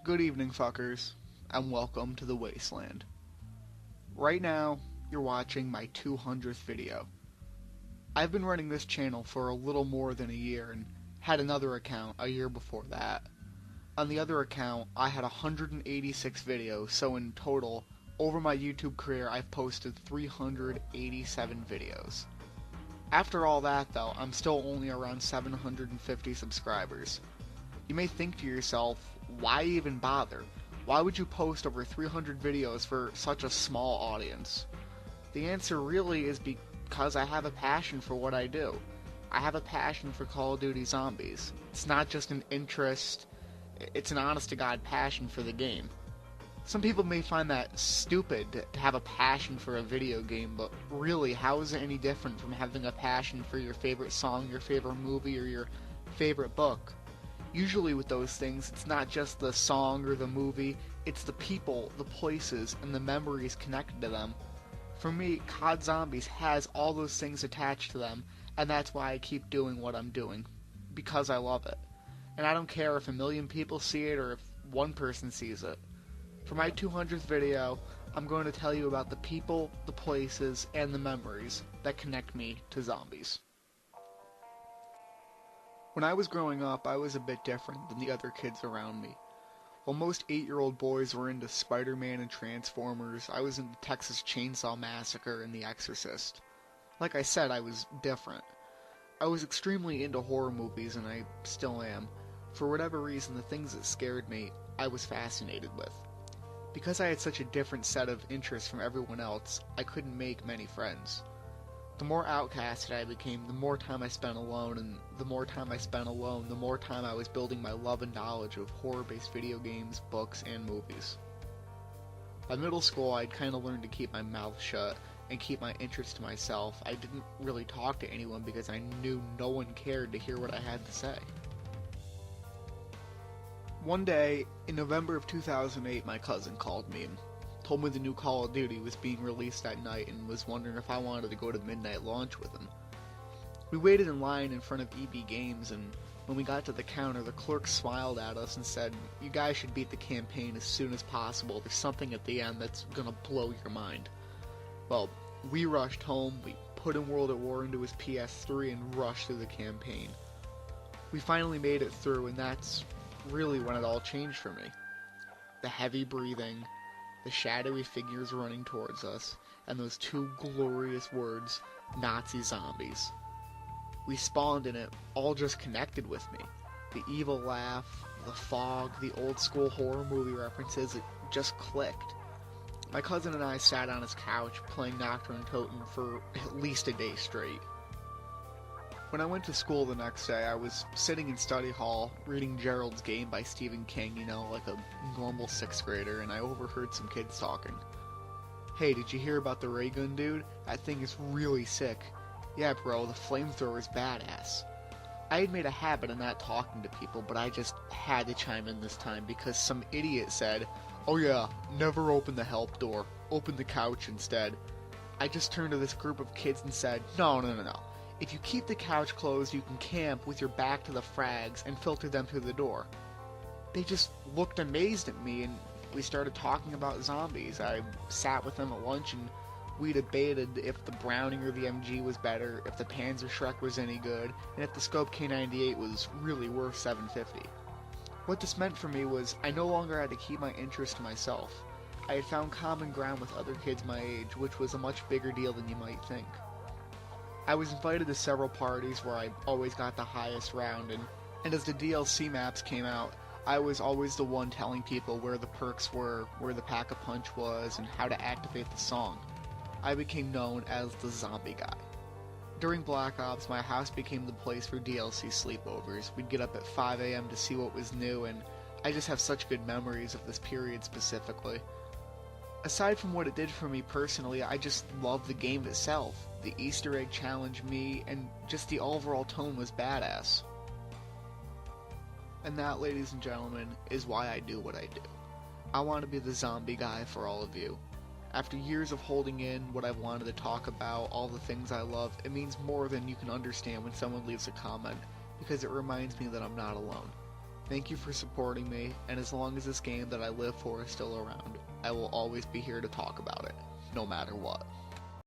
Good evening, fuckers, and welcome to the Wasteland. Right now, you're watching my 200th video. I've been running this channel for a little more than a year and had another account a year before that. On the other account, I had 186 videos, so in total, over my YouTube career, I've posted 387 videos. After all that, though, I'm still only around 750 subscribers. You may think to yourself, why even bother? Why would you post over 300 videos for such a small audience? The answer really is because I have a passion for what I do. I have a passion for Call of Duty Zombies. It's not just an interest, it's an honest-to-God passion for the game. Some people may find that stupid to have a passion for a video game, but really, how is it any different from having a passion for your favorite song, your favorite movie, or your favorite book? Usually with those things, it's not just the song or the movie, it's the people, the places, and the memories connected to them. For me, COD Zombies has all those things attached to them, and that's why I keep doing what I'm doing. Because I love it. And I don't care if a million people see it or if one person sees it. For my 200th video, I'm going to tell you about the people, the places, and the memories that connect me to zombies. When I was growing up, I was a bit different than the other kids around me. While most 8-year-old boys were into Spider-Man and Transformers, I was into Texas Chainsaw Massacre and The Exorcist. Like I said, I was different. I was extremely into horror movies, and I still am. For whatever reason, the things that scared me, I was fascinated with. Because I had such a different set of interests from everyone else, I couldn't make many friends. The more outcasted I became, the more time I spent alone, and the more time I spent alone, the more time I was building my love and knowledge of horror-based video games, books, and movies. By middle school, I'd kinda learned to keep my mouth shut and keep my interests to myself. I didn't really talk to anyone because I knew no one cared to hear what I had to say. One day, in November of 2008, my cousin called me and told me the new Call of Duty was being released that night and was wondering if I wanted to go to midnight launch with him. We waited in line in front of EB Games, and when we got to the counter, the clerk smiled at us and said, "You guys should beat the campaign as soon as possible. There's something at the end that's gonna blow your mind." Well, we rushed home, we put in World at War into his PS3 and rushed through the campaign. We finally made it through, and that's really when it all changed for me. The heavy breathing, the shadowy figures running towards us, and those two glorious words, Nazi zombies. We spawned in it, all just connected with me. The evil laugh, the fog, the old school horror movie references, it just clicked. My cousin and I sat on his couch playing Nocturne Totem for at least a day straight. When I went to school the next day, I was sitting in study hall reading Gerald's Game by Stephen King, like a normal 6th grader, and I overheard some kids talking. "Hey, did you hear about the ray gun, dude? That thing is really sick." "Yeah, bro, the flamethrower is badass." I had made a habit of not talking to people, but I just had to chime in this time because some idiot said, "Oh yeah, never open the help door, open the couch instead." I just turned to this group of kids and said, No. If you keep the couch closed, you can camp with your back to the frags and filter them through the door. They just looked amazed at me, and we started talking about zombies. I sat with them at lunch, and we debated if the Browning or the MG was better, if the Panzer Schreck was any good, and if the Scope K98 was really worth $750. What this meant for me was I no longer had to keep my interest to myself. I had found common ground with other kids my age, which was a much bigger deal than you might think. I was invited to several parties where I always got the highest round, and as the DLC maps came out, I was always the one telling people where the perks were, where the Pack-a-Punch was, and how to activate the song. I became known as the zombie guy. During Black Ops, my house became the place for DLC sleepovers. We'd get up at 5 a.m. to see what was new, and I just have such good memories of this period specifically. Aside from what it did for me personally, I just loved the game itself. The Easter egg challenged me, and just the overall tone was badass. And that, ladies and gentlemen, is why I do what I do. I want to be the zombie guy for all of you. After years of holding in what I've wanted to talk about, all the things I love, it means more than you can understand when someone leaves a comment, because it reminds me that I'm not alone. Thank you for supporting me, and as long as this game that I live for is still around, I will always be here to talk about it, no matter what.